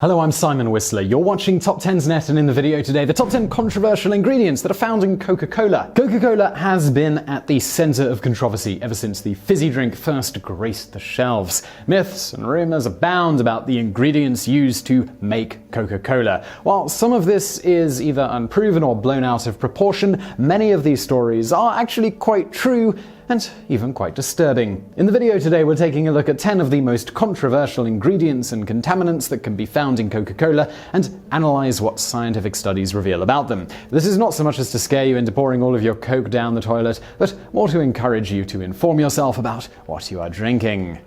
Hello, I'm Simon Whistler. You're watching TopTenzNet, and in the video today, the top 10 controversial ingredients that are found in Coca-Cola. Coca-Cola has been at the center of controversy ever since the fizzy drink first graced the shelves. Myths and rumors abound about the ingredients used to make Coca-Cola. While some of this is either unproven or blown out of proportion, many of these stories are actually quite true and even quite disturbing. In the video today, we're taking a look at 10 of the most controversial ingredients and contaminants that can be found in Coca-Cola and analyze what scientific studies reveal about them. This is not so much as to scare you into pouring all of your Coke down the toilet, but more to encourage you to inform yourself about what you are drinking.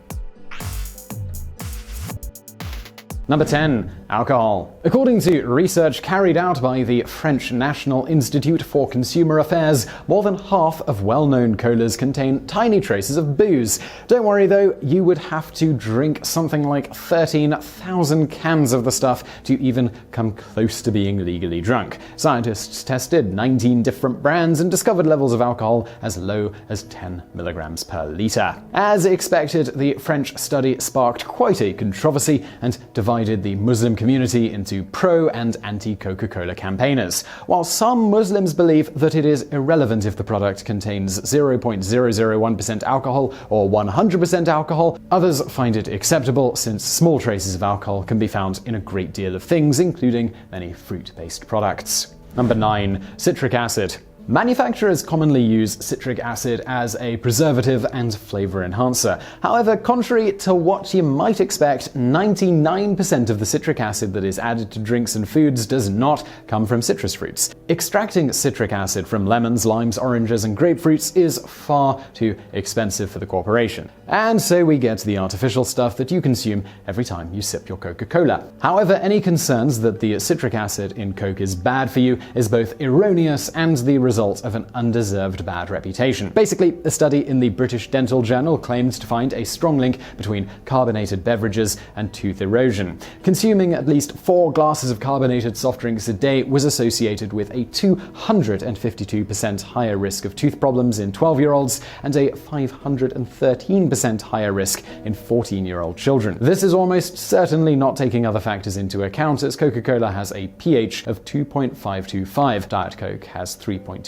Number 10. Alcohol. According to research carried out by the French National Institute for Consumer Affairs, more than half of well-known colas contain tiny traces of booze. Don't worry though, you would have to drink something like 13,000 cans of the stuff to even come close to being legally drunk. Scientists tested 19 different brands and discovered levels of alcohol as low as 10 milligrams per liter. As expected, the French study sparked quite a controversy and divided the Muslim community into pro- and anti-Coca-Cola campaigners. While some Muslims believe that it is irrelevant if the product contains 0.001% alcohol or 100% alcohol, others find it acceptable since small traces of alcohol can be found in a great deal of things, including many fruit-based products. Number 9. Citric acid. Manufacturers commonly use citric acid as a preservative and flavor enhancer. However, contrary to what you might expect, 99% of the citric acid that is added to drinks and foods does not come from citrus fruits. Extracting citric acid from lemons, limes, oranges, and grapefruits is far too expensive for the corporation. And so we get the artificial stuff that you consume every time you sip your Coca-Cola. However, any concerns that the citric acid in Coke is bad for you is both erroneous and the result of an undeserved bad reputation. Basically, a study in the British Dental Journal claimed to find a strong link between carbonated beverages and tooth erosion. Consuming at least 4 glasses of carbonated soft drinks a day was associated with a 252% higher risk of tooth problems in 12-year-olds and a 513% higher risk in 14-year-old children. This is almost certainly not taking other factors into account, as Coca-Cola has a pH of 2.525, Diet Coke has 3.289.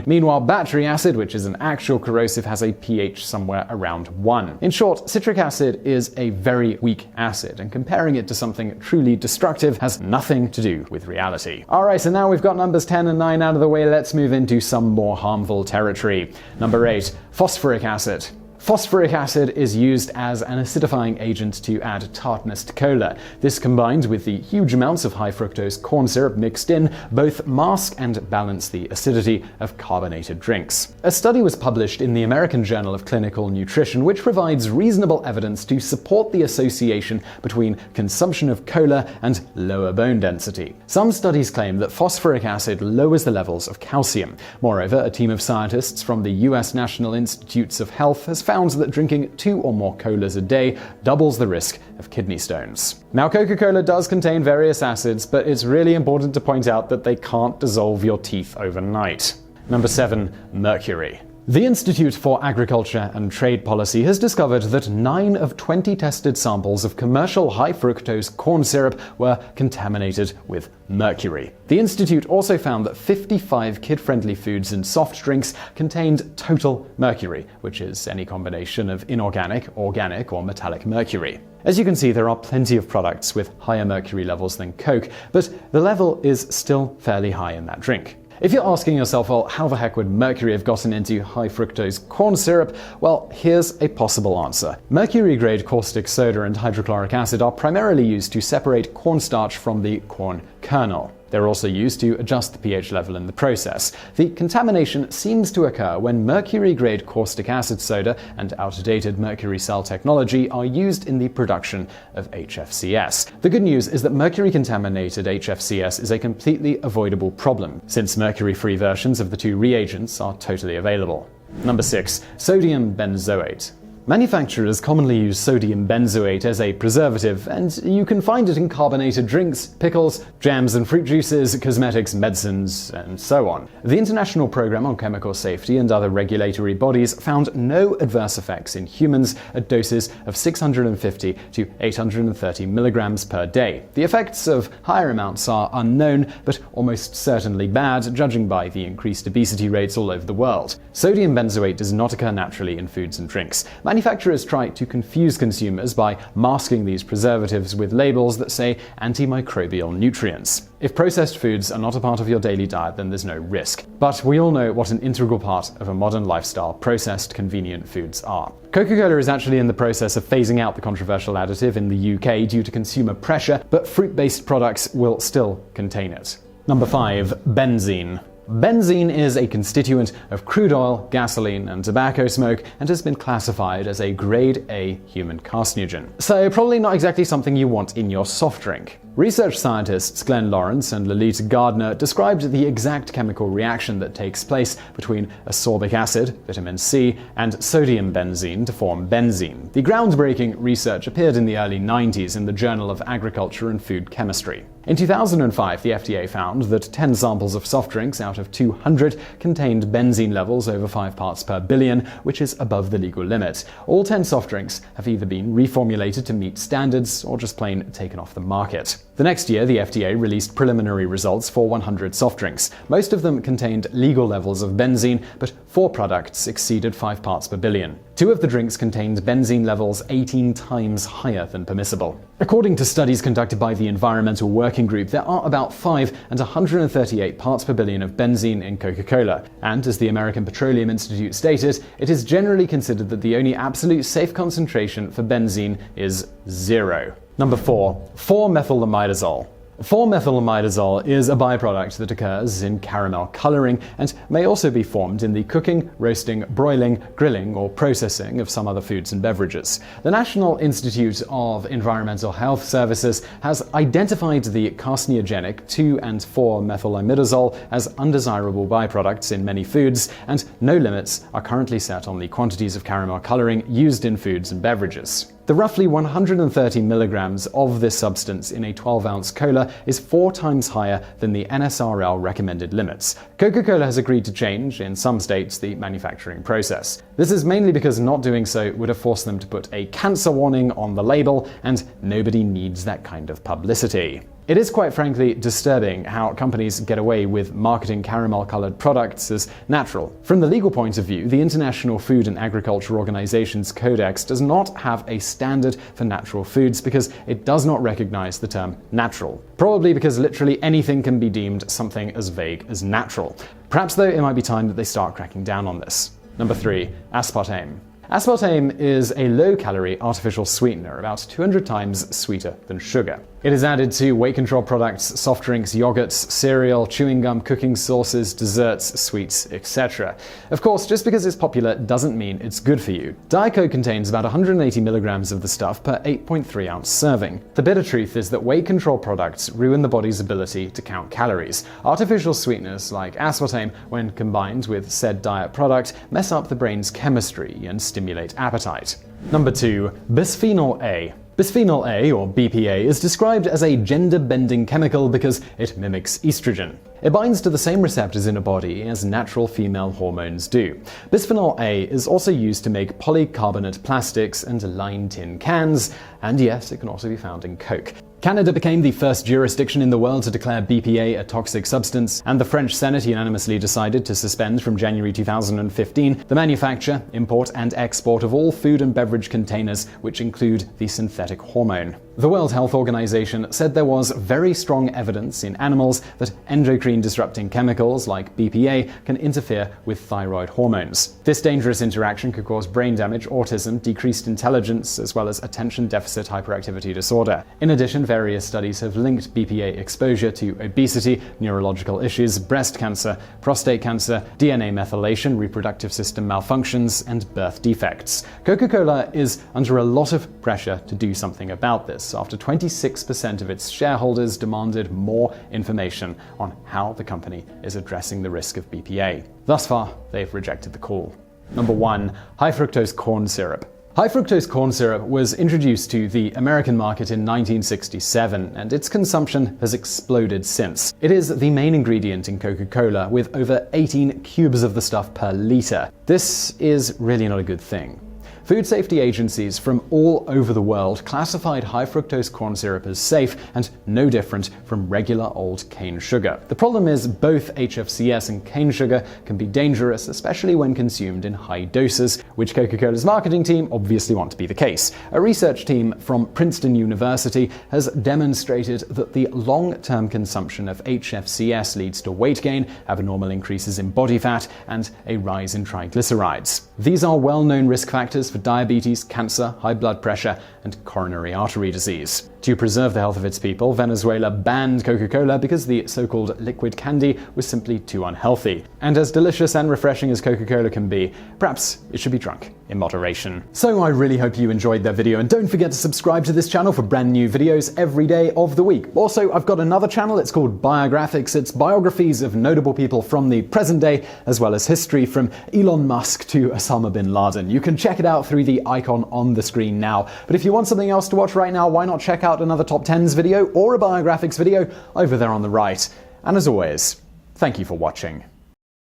Meanwhile, battery acid, which is an actual corrosive, has a pH somewhere around 1. In short, citric acid is a very weak acid, and comparing it to something truly destructive has nothing to do with reality. Alright, so now we've got numbers 10 and 9 out of the way, let's move into some more harmful territory. Number 8. Phosphoric acid. Phosphoric acid is used as an acidifying agent to add tartness to cola. This, combined with the huge amounts of high fructose corn syrup mixed in, both mask and balance the acidity of carbonated drinks. A study was published in the American Journal of Clinical Nutrition which provides reasonable evidence to support the association between consumption of cola and lower bone density. Some studies claim that phosphoric acid lowers the levels of calcium. Moreover, a team of scientists from the US National Institutes of Health has found that drinking 2 or more colas a day doubles the risk of kidney stones. Now, Coca-Cola does contain various acids, but it's really important to point out that they can't dissolve your teeth overnight. Number 7. Mercury. The Institute for Agriculture and Trade Policy has discovered that 9 of 20 tested samples of commercial high-fructose corn syrup were contaminated with mercury. The institute also found that 55 kid-friendly foods and soft drinks contained total mercury, which is any combination of inorganic, organic, or metallic mercury. As you can see, there are plenty of products with higher mercury levels than Coke, but the level is still fairly high in that drink. If you're asking yourself, well, how the heck would mercury have gotten into high-fructose corn syrup? Well, here's a possible answer. Mercury-grade caustic soda and hydrochloric acid are primarily used to separate cornstarch from the corn kernel. They're also used to adjust the pH level in the process. The contamination seems to occur when mercury-grade caustic acid soda and outdated mercury cell technology are used in the production of HFCS. The good news is that mercury-contaminated HFCS is a completely avoidable problem, since mercury-free versions of the two reagents are totally available. Number 6. Sodium benzoate. Manufacturers commonly use sodium benzoate as a preservative, and you can find it in carbonated drinks, pickles, jams and fruit juices, cosmetics, medicines, and so on. The International Programme on Chemical Safety and other regulatory bodies found no adverse effects in humans at doses of 650 to 830 milligrams per day. The effects of higher amounts are unknown, but almost certainly bad, judging by the increased obesity rates all over the world. Sodium benzoate does not occur naturally in foods and drinks. Manufacturers try to confuse consumers by masking these preservatives with labels that say antimicrobial nutrients. If processed foods are not a part of your daily diet, then there's no risk. But we all know what an integral part of a modern lifestyle processed, convenient foods are. Coca-Cola is actually in the process of phasing out the controversial additive in the UK due to consumer pressure, but fruit-based products will still contain it. Number 5. Benzene. Benzene is a constituent of crude oil, gasoline, and tobacco smoke, and has been classified as a grade A human carcinogen. So probably not exactly something you want in your soft drink. Research scientists Glenn Lawrence and Lolita Gardner described the exact chemical reaction that takes place between ascorbic acid, vitamin C, and sodium benzene to form benzene. The groundbreaking research appeared in the early 90s in the Journal of Agriculture and Food Chemistry. In 2005, the FDA found that 10 samples of soft drinks out of 200 contained benzene levels over 5 parts per billion, which is above the legal limit. All 10 soft drinks have either been reformulated to meet standards or just plain taken off the market. The next year, the FDA released preliminary results for 100 soft drinks. Most of them contained legal levels of benzene, but 4 products exceeded 5 parts per billion. 2 of the drinks contained benzene levels 18 times higher than permissible. According to studies conducted by the Environmental Working Group, there are about 5 and 138 parts per billion of benzene in Coca-Cola. And as the American Petroleum Institute stated, it is generally considered that the only absolute safe concentration for benzene is 0. Number 4. 4-methylamidazole. 4-methylamidazole is a byproduct that occurs in caramel coloring and may also be formed in the cooking, roasting, broiling, grilling, or processing of some other foods and beverages. The National Institute of Environmental Health Services has identified the carcinogenic 2 and 4-methylamidazole as undesirable byproducts in many foods, and no limits are currently set on the quantities of caramel coloring used in foods and beverages. The roughly 130 milligrams of this substance in a 12-ounce cola is 4 times higher than the NSRL recommended limits. Coca-Cola has agreed to change, in some states, the manufacturing process. This is mainly because not doing so would have forced them to put a cancer warning on the label, and nobody needs that kind of publicity. It is quite frankly disturbing how companies get away with marketing caramel-colored products as natural. From the legal point of view, the International Food and Agriculture Organization's Codex does not have a standard for natural foods because it does not recognize the term natural. Probably because literally anything can be deemed something as vague as natural. Perhaps though it might be time that they start cracking down on this. Number 3. Aspartame. Aspartame is a low-calorie artificial sweetener, about 200 times sweeter than sugar. It is added to weight control products, soft drinks, yogurts, cereal, chewing gum, cooking sauces, desserts, sweets, etc. Of course, just because it's popular doesn't mean it's good for you. Diet Coke contains about 180 milligrams of the stuff per 8.3-ounce serving. The bitter truth is that weight control products ruin the body's ability to count calories. Artificial sweeteners like aspartame, when combined with said diet product, mess up the brain's chemistry and stimulate appetite. Number 2. Bisphenol A. Bisphenol A, or BPA, is described as a gender-bending chemical because it mimics estrogen. It binds to the same receptors in a body as natural female hormones do. Bisphenol A is also used to make polycarbonate plastics and line tin cans, and yes, it can also be found in Coke. Canada became the first jurisdiction in the world to declare BPA a toxic substance, and the French Senate unanimously decided to suspend from January 2015 the manufacture, import, and export of all food and beverage containers which include the synthetic hormone. The World Health Organization said there was very strong evidence in animals that endocrine-disrupting chemicals like BPA can interfere with thyroid hormones. This dangerous interaction could cause brain damage, autism, decreased intelligence, as well as attention deficit hyperactivity disorder. In addition, various studies have linked BPA exposure to obesity, neurological issues, breast cancer, prostate cancer, DNA methylation, reproductive system malfunctions, and birth defects. Coca-Cola is under a lot of pressure to do something about this, after 26% of its shareholders demanded more information on how the company is addressing the risk of BPA. Thus far, they've rejected the call. Number 1. High fructose corn syrup. High fructose corn syrup was introduced to the American market in 1967, and its consumption has exploded since. It is the main ingredient in Coca-Cola, with over 18 cubes of the stuff per liter. This is really not a good thing. Food safety agencies from all over the world classified high fructose corn syrup as safe and no different from regular old cane sugar. The problem is both HFCS and cane sugar can be dangerous, especially when consumed in high doses, which Coca-Cola's marketing team obviously want to be the case. A research team from Princeton University has demonstrated that the long-term consumption of HFCS leads to weight gain, abnormal increases in body fat, and a rise in triglycerides. These are well-known risk factors for diabetes, cancer, high blood pressure, and coronary artery disease. To preserve the health of its people, Venezuela banned Coca-Cola because the so-called liquid candy was simply too unhealthy. And as delicious and refreshing as Coca-Cola can be, perhaps it should be drunk in moderation. So I really hope you enjoyed that video, and don't forget to subscribe to this channel for brand new videos every day of the week. Also, I've got another channel, it's called Biographics. It's biographies of notable people from the present day, as well as history from Elon Musk to Osama bin Laden. You can check it out through the icon on the screen now. But if you want something else to watch right now, why not check out another TopTenz video or a Biographics video over there on the right. And as always, thank you for watching.